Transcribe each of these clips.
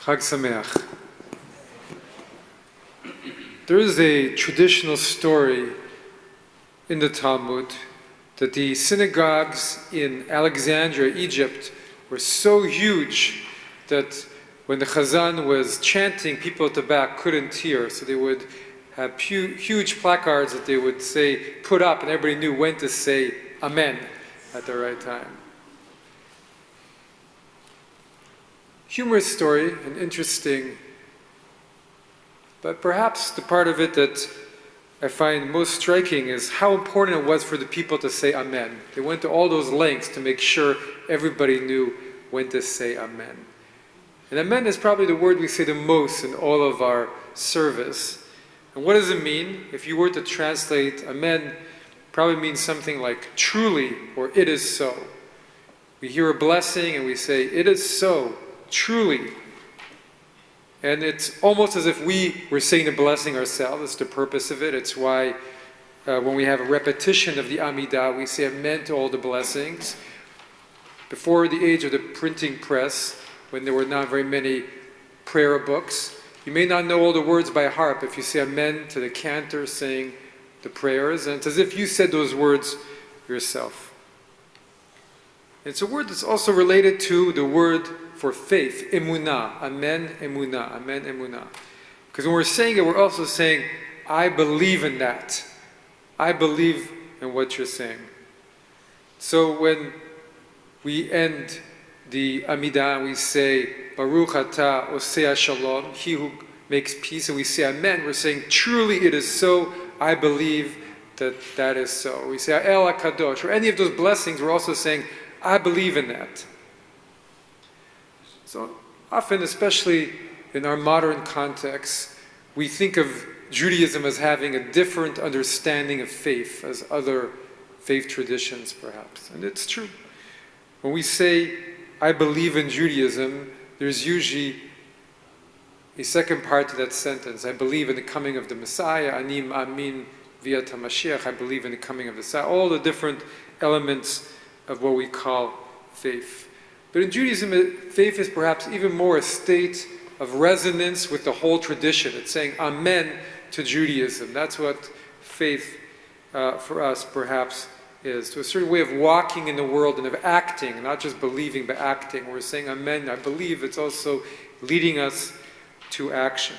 Chag Sameach. There is a traditional story in the Talmud that the synagogues in Alexandria, Egypt, were so huge that when the Chazan was chanting, people at the back couldn't hear, so they would have huge placards that they would say, put up, and everybody knew when to say Amen at the right time. Humorous story and interesting, but perhaps the part of it that I find most striking is how important it was for the people to say Amen. They went to all those lengths to make sure everybody knew when to say Amen. And Amen is probably the word we say the most in all of our service. And what does it mean? If you were to translate Amen, it probably means something like truly or it is so. We hear a blessing and we say, it is so, truly. And it's almost as if we were saying the blessing ourselves. It's the purpose of it. It's why when we have a repetition of the Amidah, we say Amen to all the blessings. Before the age of the printing press, when there were not very many prayer books, you may not know all the words by heart, but if you say Amen to the cantor saying the prayers, and it's as if you said those words yourself. It's a word that's also related to the word for faith, emunah, amen, emunah, amen, emunah. Because when we're saying it, we're also saying, I believe in that. I believe in what you're saying. So when we end the Amidah and we say, Baruch atah oseh shalom, he who makes peace, and we say amen, we're saying, truly it is so, I believe that that is so. We say, El HaKadosh, or any of those blessings, we're also saying, I believe in that. So often, especially in our modern context, we think of Judaism as having a different understanding of faith as other faith traditions, perhaps. And it's true. When we say, I believe in Judaism, there's usually a second part to that sentence. I believe in the coming of the Messiah, Ani Amin V'yat HaMashiach, I believe in the coming of the Messiah, all the different elements of what we call faith. But in Judaism, faith is perhaps even more a state of resonance with the whole tradition. It's saying Amen to Judaism. That's what faith for us perhaps is. To a certain way of walking in the world and of acting, not just believing but acting. We're saying Amen, I believe. It's also leading us to action.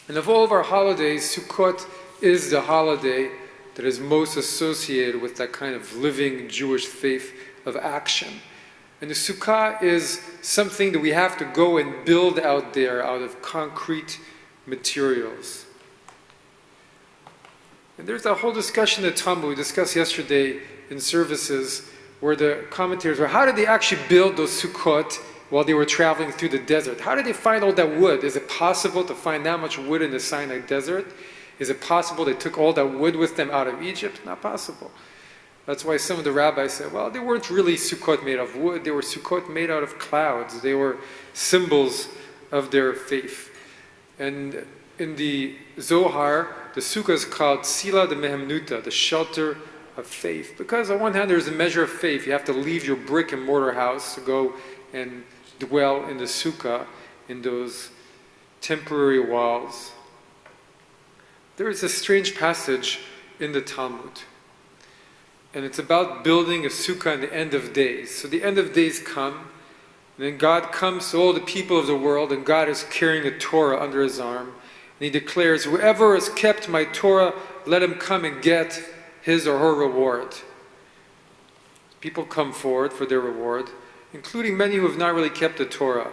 And of all of our holidays, Sukkot is the holiday that is most associated with that kind of living Jewish faith of action. And the Sukkah is something that we have to go and build out there out of concrete materials. And there's that whole discussion in the Talmud we discussed yesterday in services where the commentators were, how did they actually build those Sukkot while they were traveling through the desert? How did they find all that wood? Is it possible to find that much wood in the Sinai desert? Is it possible they took all that wood with them out of Egypt? Not possible. That's why some of the rabbis said, well, they weren't really Sukkot made of wood. They were Sukkot made out of clouds. They were symbols of their faith. And in the Zohar, the Sukkah is called Sila de Mehemnuta, the shelter of faith. Because on one hand, there's a measure of faith. You have to leave your brick and mortar house to go and dwell in the Sukkah, in those temporary walls. There is a strange passage in the Talmud. And it's about building a sukkah in the end of days. So the end of days come, and then God comes to all the people of the world, and God is carrying a Torah under his arm. And he declares, whoever has kept my Torah, let him come and get his or her reward. People come forward for their reward, including many who have not really kept the Torah.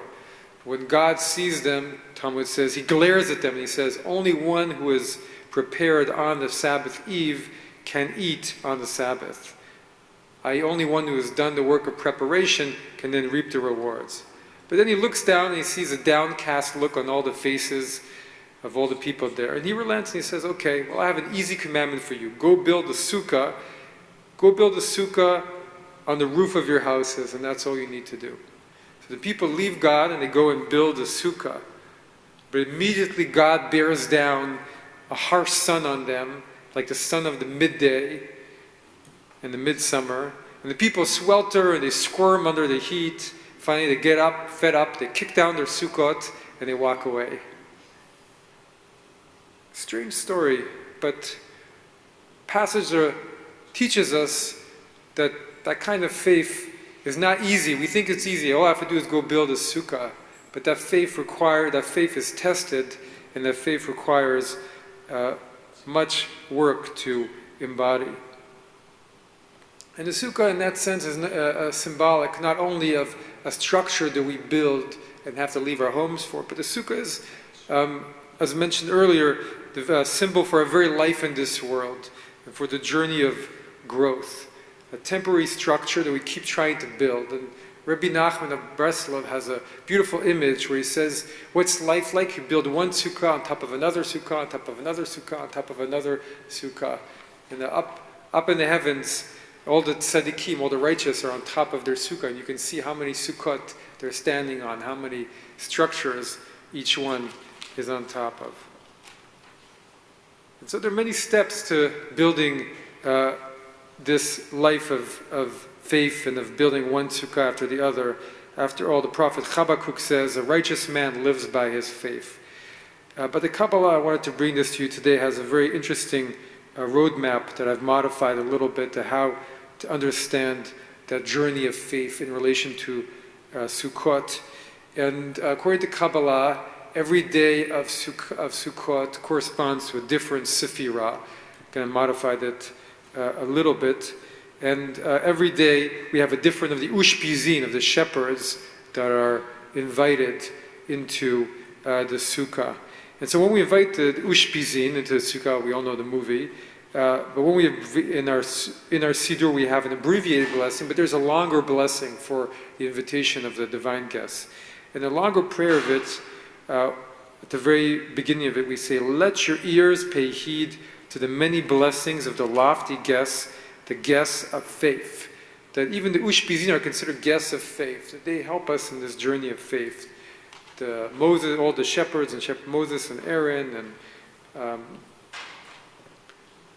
When God sees them, Talmud says, he glares at them and he says, only one who is prepared on the Sabbath eve can eat on the Sabbath. Only one who has done the work of preparation can then reap the rewards. But then he looks down and he sees a downcast look on all the faces of all the people there. And he relents and he says, okay, well, I have an easy commandment for you. Go build a sukkah. Go build a sukkah on the roof of your houses, and that's all you need to do. So the people leave God and they go and build a sukkah. But immediately God bears down a harsh sun on them, like the sun of the midday and the midsummer. And the people swelter and they squirm under the heat. Finally, they get up, fed up, they kick down their Sukkot, and they walk away. Strange story, but passage teaches us that that kind of faith is not easy. We think it's easy. All I have to do is go build a sukkah. But that faith is tested, and that faith requires much work to embody. And the sukkah, in that sense, is symbolic not only of a structure that we build and have to leave our homes for, but the sukkah is, as mentioned earlier, the symbol for our very life in this world and for the journey of growth. A temporary structure that we keep trying to build. And Rabbi Nachman of Breslov has a beautiful image where he says, what's life like? You build one sukkah on top of another sukkah, on top of another sukkah, on top of another sukkah. And up in the heavens, all the tzaddikim, all the righteous are on top of their sukkah. And you can see how many sukkot they're standing on, how many structures each one is on top of. And so there are many steps to building this life of faith and of building one sukkah after the other. After all, the prophet Habakkuk says, a righteous man lives by his faith. But the Kabbalah, I wanted to bring this to you today, has a very interesting roadmap that I've modified a little bit to how to understand that journey of faith in relation to Sukkot. And according to Kabbalah, every day of Sukkot corresponds to a different Sefirah. I'm going to modify that a little bit. And every day we have a different of the Ushpizin, of the shepherds that are invited into the Sukkah. And so when we invite the Ushpizin into the Sukkah, we all know the movie, but when we in our Siddur we have an abbreviated blessing, but there's a longer blessing for the invitation of the divine guests. And the longer prayer of it, at the very beginning of it, we say, let your ears pay heed to the many blessings of the lofty guests, the guests of faith. That even the Ushpizin are considered guests of faith, that they help us in this journey of faith. Moses, all the shepherds, and Moses and Aaron, and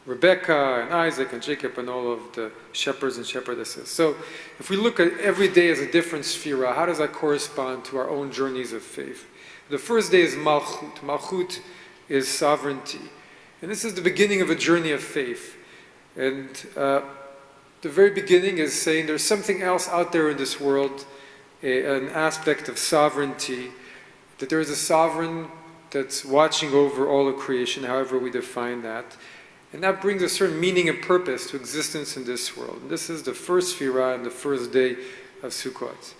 Rebecca, and Isaac, and Jacob, and all of the shepherds and shepherdesses. So if we look at every day as a different sphera, how does that correspond to our own journeys of faith? The first day is Malchut. Malchut is sovereignty. And this is the beginning of a journey of faith. And the very beginning is saying there's something else out there in this world, an aspect of sovereignty, that there is a sovereign that's watching over all of creation, however we define that. And that brings a certain meaning and purpose to existence in this world. And this is the first Sefirah and the first day of Sukkot.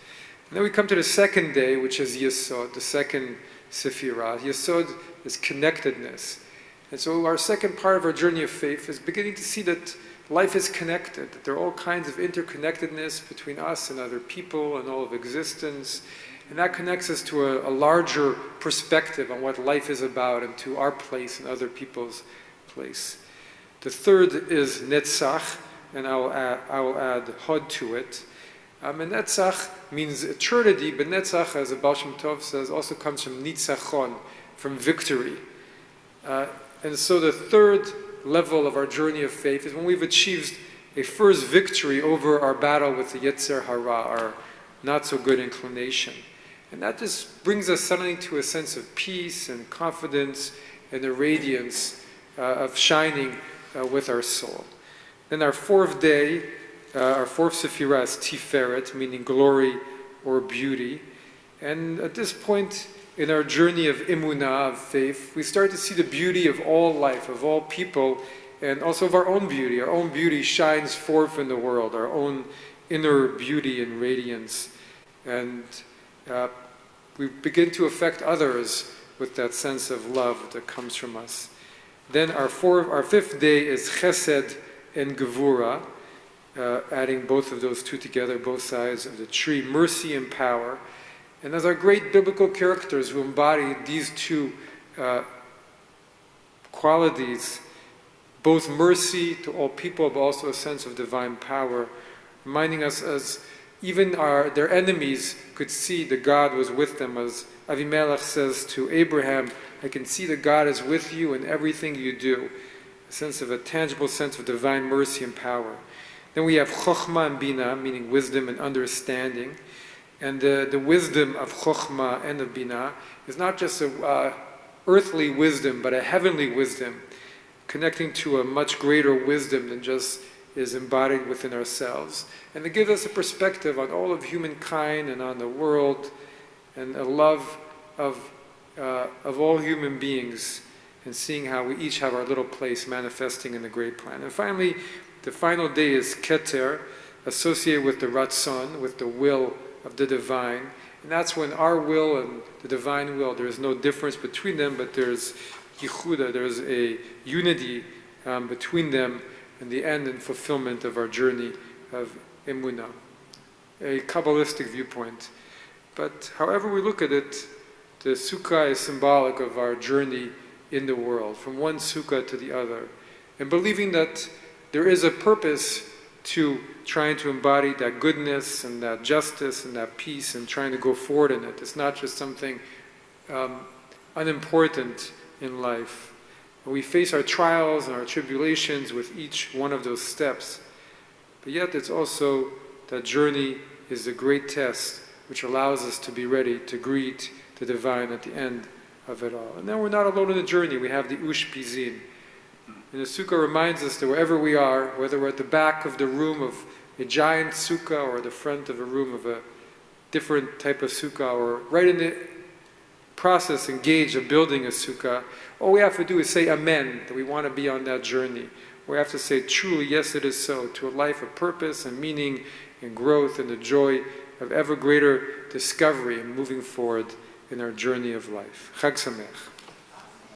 And then we come to the second day, which is Yesod, the second Sefirah. Yesod is connectedness. And so our second part of our journey of faith is beginning to see that life is connected, that there are all kinds of interconnectedness between us and other people and all of existence. And that connects us to a larger perspective on what life is about and to our place and other people's place. The third is Netzach, and I will add Hod to it. And Netzach means eternity, but Netzach, as the Baal Shem Tov says, also comes from Nitzachon, from victory. And so the third level of our journey of faith is when we've achieved a first victory over our battle with the Yetzer Hara, our not so good inclination. And that just brings us suddenly to a sense of peace and confidence and a radiance of shining with our soul. Then our fourth day, our fourth Sefirah is Tiferet, meaning glory or beauty. And at this point in our journey of Emunah, of faith, we start to see the beauty of all life, of all people, and also of our own beauty. Our own beauty shines forth in the world, our own inner beauty and radiance. And we begin to affect others with that sense of love that comes from us. Then our fifth day is Chesed and Gevura, adding both of those two together, both sides of the tree, mercy and power. And as our great biblical characters who embody these two qualities, both mercy to all people, but also a sense of divine power, reminding us as even their enemies could see that God was with them, as Avimelech says to Abraham, I can see that God is with you in everything you do. A tangible sense of divine mercy and power. Then we have Chokhmah and Bina, meaning wisdom and understanding. and the wisdom of Chokhmah and of Binah is not just a earthly wisdom, but a heavenly wisdom, connecting to a much greater wisdom than just is embodied within ourselves. And it gives us a perspective on all of humankind and on the world, and a love of all human beings, and seeing how we each have our little place manifesting in the great plan. And finally, the final day is Keter, associated with the Ratzon, with the will of the divine. And that's when our will and the divine will, there is no difference between them, but there's yichuda, there's a unity between them in the end and fulfillment of our journey of emunah. A Kabbalistic viewpoint. But however we look at it, the sukkah is symbolic of our journey in the world, from one sukkah to the other, and believing that there is a purpose to trying to embody that goodness and that justice and that peace and trying to go forward in it. It's not just something unimportant in life. We face our trials and our tribulations with each one of those steps, but yet it's also that journey is a great test which allows us to be ready to greet the divine at the end of it all. And then we're not alone in the journey. We have the Ushpizin. And the sukkah reminds us that wherever we are, whether we're at the back of the room of a giant sukkah or the front of a room of a different type of sukkah, or right in the process engaged of building a sukkah, all we have to do is say amen, that we want to be on that journey. We have to say truly, yes it is so, to a life of purpose and meaning and growth and the joy of ever greater discovery and moving forward in our journey of life. Chag Sameach.